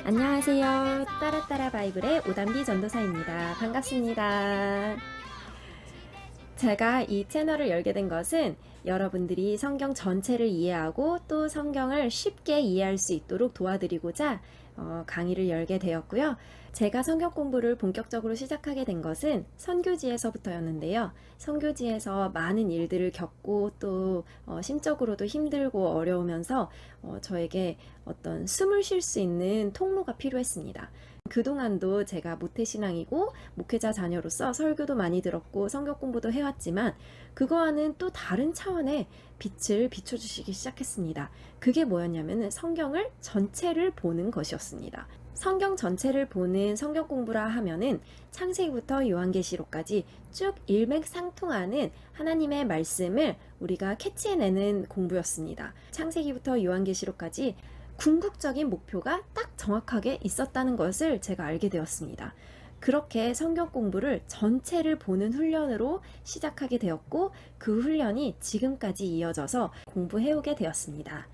안녕하세요. 따라따라 바이블의 오담비 전도사입니다. 반갑습니다. 제가 이 채널을 열게 된 것은 여러분들이 성경 전체를 이해하고 또 성경을 쉽게 이해할 수 있도록 도와드리고자 강의를 열게 되었고요. 제가 성경 공부를 본격적으로 시작하게 된 것은 선교지에서부터였는데요. 선교지에서 많은 일들을 겪고 또 심적으로도 힘들고 어려우면서 저에게 어떤 숨을 쉴 수 있는 통로가 필요했습니다. 그동안도 제가 모태신앙이고 목회자 자녀로서 설교도 많이 들었고 성경 공부도 해왔지만 그거와는 또 다른 차원의 빛을 비춰주시기 시작했습니다. 그게 뭐였냐면 성경을 전체를 보는 것이었습니다. 성경 전체를 보는 성경 공부라 하면은 창세기부터 요한계시록까지 쭉 일맥상통하는 하나님의 말씀을 우리가 캐치해내는 공부였습니다. 창세기부터 요한계시록까지 궁극적인 목표가 딱 정확하게 있었다는 것을 제가 알게 되었습니다. 그렇게 성경 공부를 전체를 보는 훈련으로 시작하게 되었고 그 훈련이 지금까지 이어져서 공부해오게 되었습니다.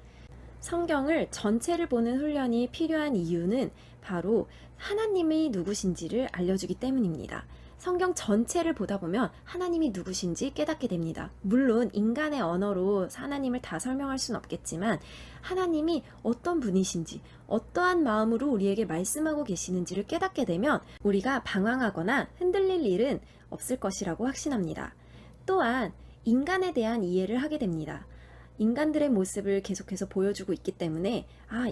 성경을 전체를 보는 훈련이 필요한 이유는 바로 하나님이 누구신지를 알려주기 때문입니다. 성경 전체를 보다 보면 하나님이 누구신지 깨닫게 됩니다. 물론 인간의 언어로 하나님을 다 설명할 수는 없겠지만 하나님이 어떤 분이신지 어떠한 마음으로 우리에게 말씀하고 계시는지를 깨닫게 되면 우리가 방황하거나 흔들릴 일은 없을 것이라고 확신합니다. 또한 인간에 대한 이해를 하게 됩니다. 인간들의 모습을 계속해서 보여주고 있기 때문에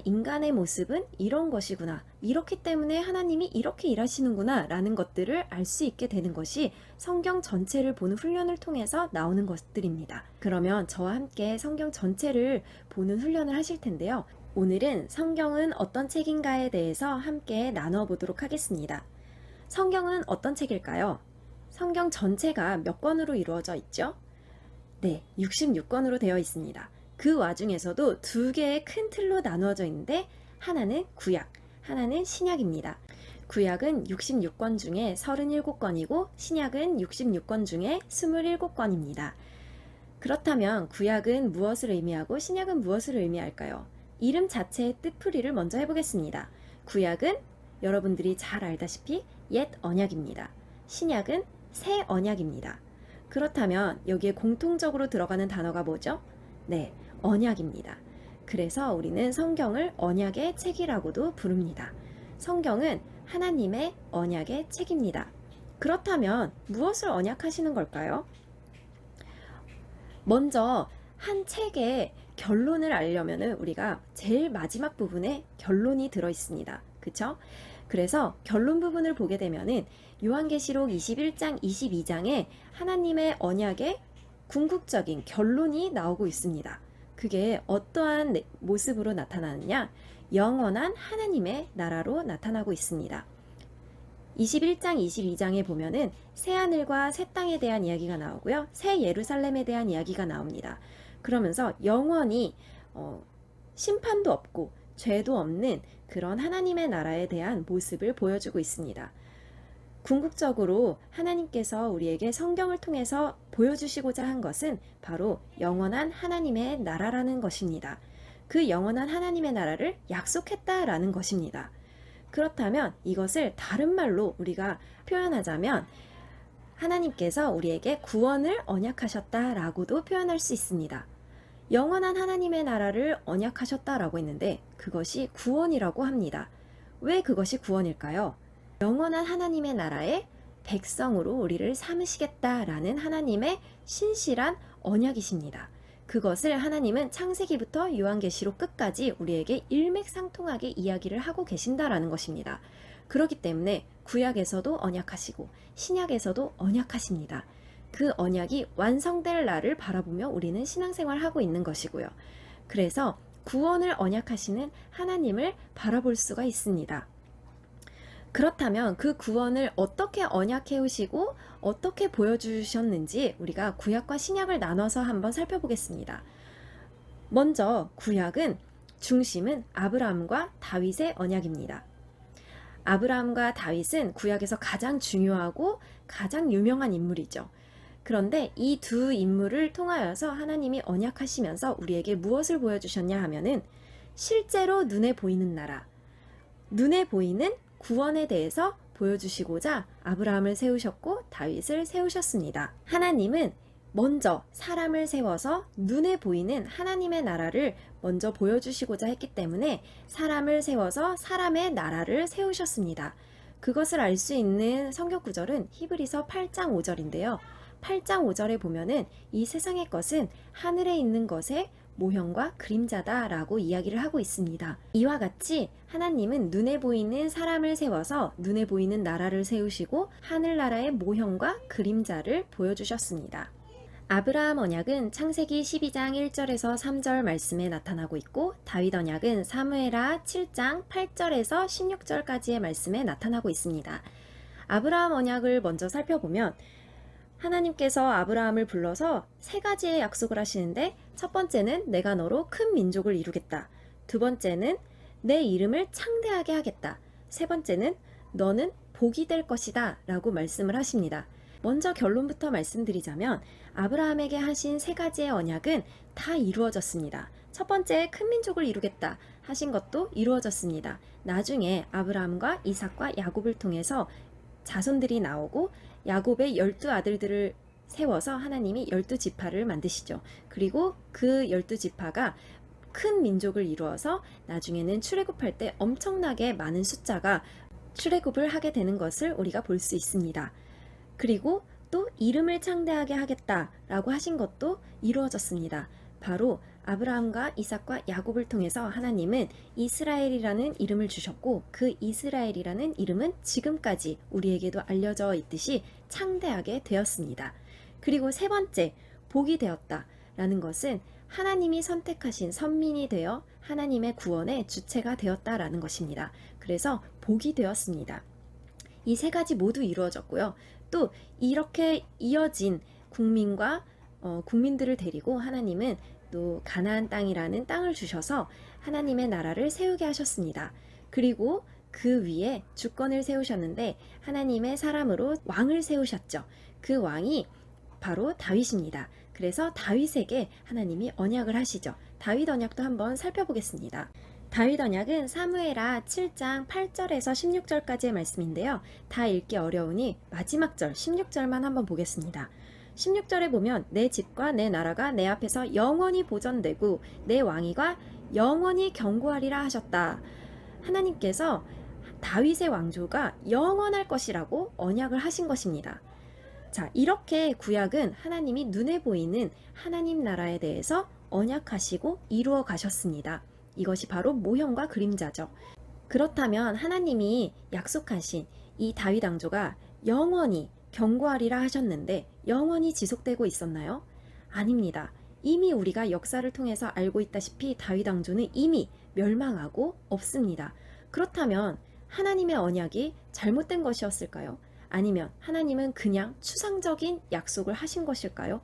인간의 모습은 이런 것이구나, 이렇기 때문에 하나님이 이렇게 일하시는구나 라는 것들을 알 수 있게 되는 것이 성경 전체를 보는 훈련을 통해서 나오는 것들입니다. 그러면 저와 함께 성경 전체를 보는 훈련을 하실 텐데요. 오늘은 성경은 어떤 책인가에 대해서 함께 나눠보도록 하겠습니다. 성경은 어떤 책일까요? 성경 전체가 몇 권으로 이루어져 있죠? 네, 66권으로 되어 있습니다. 그 와중에서도 두 개의 큰 틀로 나누어져 있는데 하나는 구약, 하나는 신약입니다. 구약은 66권 중에 37권이고 신약은 66권 중에 27권입니다. 그렇다면 구약은 무엇을 의미하고 신약은 무엇을 의미할까요? 이름 자체의 뜻풀이를 먼저 해보겠습니다. 구약은 여러분들이 잘 알다시피 옛 언약입니다. 신약은 새 언약입니다. 그렇다면 여기에 공통적으로 들어가는 단어가 뭐죠? 네, 언약입니다. 그래서 우리는 성경을 언약의 책이라고도 부릅니다. 성경은 하나님의 언약의 책입니다. 그렇다면 무엇을 언약하시는 걸까요? 먼저 한 책의 결론을 알려면 우리가 제일 마지막 부분에 결론이 들어 있습니다. 그쵸? 그래서 결론 부분을 보게 되면은 요한계시록 21장, 22장에 하나님의 언약의 궁극적인 결론이 나오고 있습니다. 그게 어떠한 모습으로 나타나느냐? 영원한 하나님의 나라로 나타나고 있습니다. 21장, 22장에 보면은 새 하늘과 새 땅에 대한 이야기가 나오고요. 새 예루살렘에 대한 이야기가 나옵니다. 그러면서 영원히 심판도 없고 죄도 없는 그런 하나님의 나라에 대한 모습을 보여주고 있습니다. 궁극적으로 하나님께서 우리에게 성경을 통해서 보여주시고자 한 것은 바로 영원한 하나님의 나라라는 것입니다. 그 영원한 하나님의 나라를 약속했다라는 것입니다. 그렇다면 이것을 다른 말로 우리가 표현하자면 하나님께서 우리에게 구원을 언약하셨다라고도 표현할 수 있습니다. 영원한 하나님의 나라를 언약하셨다라고 했는데 그것이 구원이라고 합니다. 왜 그것이 구원일까요? 영원한 하나님의 나라의 백성으로 우리를 삼으시겠다라는 하나님의 신실한 언약이십니다. 그것을 하나님은 창세기부터 요한계시록 끝까지 우리에게 일맥상통하게 이야기를 하고 계신다라는 것입니다. 그렇기 때문에 구약에서도 언약하시고 신약에서도 언약하십니다. 그 언약이 완성될 날을 바라보며 우리는 신앙생활을 하고 있는 것이고요. 그래서 구원을 언약하시는 하나님을 바라볼 수가 있습니다. 그렇다면 그 구원을 어떻게 언약해 오시고 어떻게 보여주셨는지 우리가 구약과 신약을 나눠서 한번 살펴보겠습니다. 먼저 구약은 중심은 아브라함과 다윗의 언약입니다. 아브라함과 다윗은 구약에서 가장 중요하고 가장 유명한 인물이죠. 그런데 이 두 인물을 통하여서 하나님이 언약하시면서 우리에게 무엇을 보여주셨냐 하면은 실제로 눈에 보이는 나라, 눈에 보이는 구원에 대해서 보여주시고자 아브라함을 세우셨고 다윗을 세우셨습니다. 하나님은 먼저 사람을 세워서 눈에 보이는 하나님의 나라를 먼저 보여주시고자 했기 때문에 사람을 세워서 사람의 나라를 세우셨습니다. 그것을 알 수 있는 성경 구절은 히브리서 8장 5절인데요. 8장 5절에 보면은 이 세상의 것은 하늘에 있는 것의 모형과 그림자다 라고 이야기를 하고 있습니다. 이와 같이 하나님은 눈에 보이는 사람을 세워서 눈에 보이는 나라를 세우시고 하늘나라의 모형과 그림자를 보여주셨습니다. 아브라함 언약은 창세기 12장 1절에서 3절 말씀에 나타나고 있고 다윗 언약은 사무엘하 7장 8절에서 16절까지의 말씀에 나타나고 있습니다. 아브라함 언약을 먼저 살펴보면 하나님께서 아브라함을 불러서 세 가지의 약속을 하시는데 첫 번째는 내가 너로 큰 민족을 이루겠다. 두 번째는 내 이름을 창대하게 하겠다. 세 번째는 너는 복이 될 것이다 라고 말씀을 하십니다. 먼저 결론부터 말씀드리자면 아브라함에게 하신 세 가지의 언약은 다 이루어졌습니다. 첫 번째 큰 민족을 이루겠다 하신 것도 이루어졌습니다. 나중에 아브라함과 이삭과 야곱을 통해서 자손들이 나오고 야곱의 12아들들을 세워서 하나님이 12지파를 만드시죠. 그리고 그 12지파가 큰 민족을 이루어서 나중에는 출애굽할 때 엄청나게 많은 숫자가 출애굽을 하게 되는 것을 우리가 볼 수 있습니다. 그리고 또 이름을 창대하게 하겠다라고 하신 것도 이루어졌습니다. 바로 아브라함과 이삭과 야곱을 통해서 하나님은 이스라엘이라는 이름을 주셨고 그 이스라엘이라는 이름은 지금까지 우리에게도 알려져 있듯이 창대하게 되었습니다. 그리고 세 번째, 복이 되었다라는 것은 하나님이 선택하신 선민이 되어 하나님의 구원의 주체가 되었다라는 것입니다. 그래서 복이 되었습니다. 이 세 가지 모두 이루어졌고요. 또 이렇게 이어진 국민과 국민들을 데리고 하나님은 또 가나안 땅이라는 땅을 주셔서 하나님의 나라를 세우게 하셨습니다. 그리고 그 위에 주권을 세우셨는데 하나님의 사람으로 왕을 세우셨죠. 그 왕이 바로 다윗입니다. 그래서 다윗에게 하나님이 언약을 하시죠. 다윗 언약도 한번 살펴보겠습니다. 다윗 언약은 사무엘하 7장 8절에서 16절까지의 말씀인데요. 다 읽기 어려우니 마지막 절 16절만 한번 보겠습니다. 16절에 보면 내 집과 내 나라가 내 앞에서 영원히 보존되고 내 왕위가 영원히 견고하리라 하셨다. 하나님께서 다윗의 왕조가 영원할 것이라고 언약을 하신 것입니다. 자, 이렇게 구약은 하나님이 눈에 보이는 하나님 나라에 대해서 언약하시고 이루어 가셨습니다. 이것이 바로 모형과 그림자죠. 그렇다면 하나님이 약속하신 이 다윗 왕조가 영원히 견고하리라 하셨는데 영원히 지속되고 있었나요? 아닙니다. 이미 우리가 역사를 통해서 알고 있다시피 다윗 왕조는 이미 멸망하고 없습니다. 그렇다면 하나님의 언약이 잘못된 것이었을까요? 아니면 하나님은 그냥 추상적인 약속을 하신 것일까요?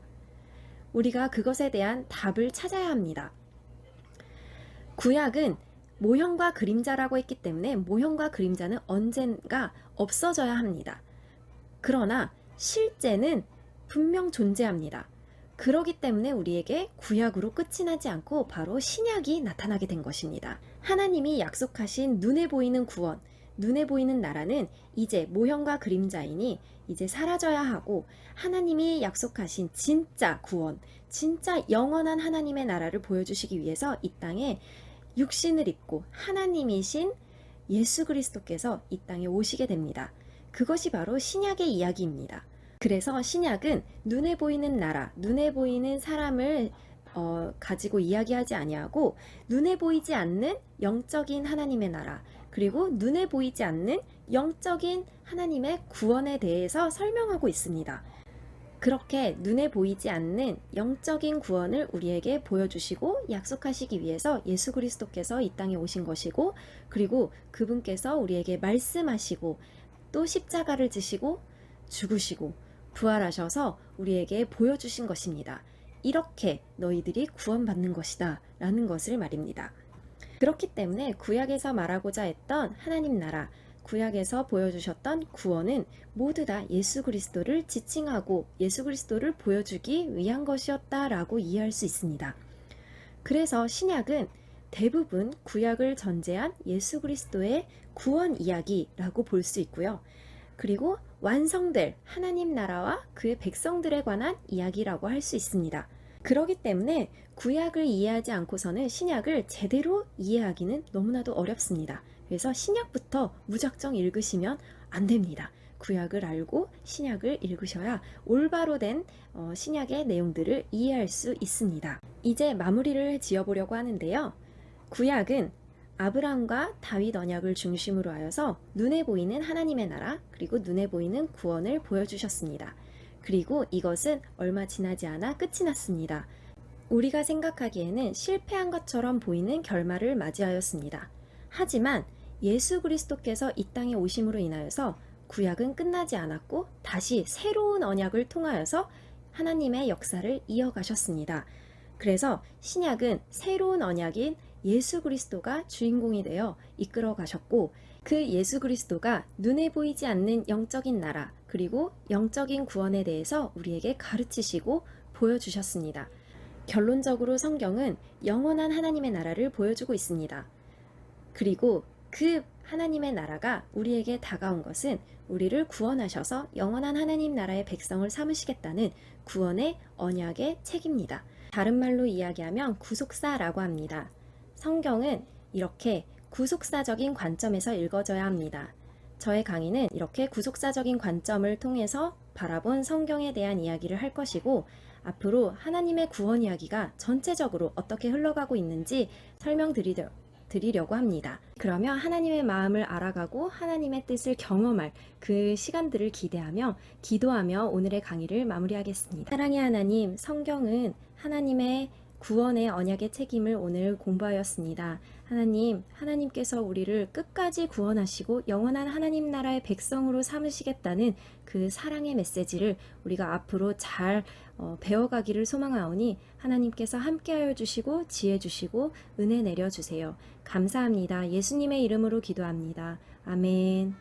우리가 그것에 대한 답을 찾아야 합니다. 구약은 모형과 그림자라고 했기 때문에 모형과 그림자는 언젠가 없어져야 합니다. 그러나 실제는 분명 존재합니다. 그러기 때문에 우리에게 구약으로 끝이 나지 않고 바로 신약이 나타나게 된 것입니다. 하나님이 약속하신 눈에 보이는 구원, 눈에 보이는 나라는 이제 모형과 그림자이니 이제 사라져야 하고 하나님이 약속하신 진짜 구원, 진짜 영원한 하나님의 나라를 보여주시기 위해서 이 땅에 육신을 입고 하나님이신 예수 그리스도께서 이 땅에 오시게 됩니다. 그것이 바로 신약의 이야기입니다. 그래서 신약은 눈에 보이는 나라, 눈에 보이는 사람을 가지고 이야기하지 아니하고 눈에 보이지 않는 영적인 하나님의 나라, 그리고 눈에 보이지 않는 영적인 하나님의 구원에 대해서 설명하고 있습니다. 그렇게 눈에 보이지 않는 영적인 구원을 우리에게 보여주시고 약속하시기 위해서 예수 그리스도께서 이 땅에 오신 것이고, 그리고 그분께서 우리에게 말씀하시고 또 십자가를 지시고 죽으시고 부활하셔서 우리에게 보여주신 것입니다. 이렇게 너희들이 구원받는 것이다 라는 것을 말입니다. 그렇기 때문에 구약에서 말하고자 했던 하나님 나라, 구약에서 보여주셨던 구원은 모두 다 예수 그리스도를 지칭하고 예수 그리스도를 보여주기 위한 것이었다라고 이해할 수 있습니다. 그래서 신약은 대부분 구약을 전제한 예수 그리스도의 구원 이야기라고 볼 수 있고요. 그리고 완성될 하나님 나라와 그의 백성들에 관한 이야기라고 할 수 있습니다. 그렇기 때문에 구약을 이해하지 않고서는 신약을 제대로 이해하기는 너무나도 어렵습니다. 그래서 신약부터 무작정 읽으시면 안 됩니다. 구약을 알고 신약을 읽으셔야 올바로 된 신약의 내용들을 이해할 수 있습니다. 이제 마무리를 지어보려고 하는데요. 구약은 아브라함과 다윗 언약을 중심으로 하여서 눈에 보이는 하나님의 나라 그리고 눈에 보이는 구원을 보여주셨습니다. 그리고 이것은 얼마 지나지 않아 끝이 났습니다. 우리가 생각하기에는 실패한 것처럼 보이는 결말을 맞이하였습니다. 하지만 예수 그리스도께서 이 땅에 오심으로 인하여서 구약은 끝나지 않았고 다시 새로운 언약을 통하여서 하나님의 역사를 이어가셨습니다. 그래서 신약은 새로운 언약인 예수 그리스도가 주인공이 되어 이끌어 가셨고 그 예수 그리스도가 눈에 보이지 않는 영적인 나라 그리고 영적인 구원에 대해서 우리에게 가르치시고 보여주셨습니다. 결론적으로 성경은 영원한 하나님의 나라를 보여주고 있습니다. 그리고 그 하나님의 나라가 우리에게 다가온 것은 우리를 구원하셔서 영원한 하나님 나라의 백성을 삼으시겠다는 구원의 언약의 책입니다. 다른 말로 이야기하면 구속사라고 합니다. 성경은 이렇게 구속사적인 관점에서 읽어져야 합니다. 저의 강의는 이렇게 구속사적인 관점을 통해서 바라본 성경에 대한 이야기를 할 것이고 앞으로 하나님의 구원 이야기가 전체적으로 어떻게 흘러가고 있는지 설명드리려고 합니다. 그러면 하나님의 마음을 알아가고 하나님의 뜻을 경험할 그 시간들을 기대하며 기도하며 오늘의 강의를 마무리하겠습니다. 사랑의 하나님, 성경은 하나님의 구원의 언약의 책임을 오늘 공부하였습니다. 하나님께서 우리를 끝까지 구원하시고 영원한 하나님 나라의 백성으로 삼으시겠다는 그 사랑의 메시지를 우리가 앞으로 잘 배워가기를 소망하오니 하나님께서 함께하여 주시고 지혜 주시고 은혜 내려주세요. 감사합니다. 예수님의 이름으로 기도합니다. 아멘.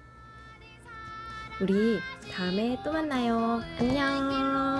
우리 다음에 또 만나요. 안녕.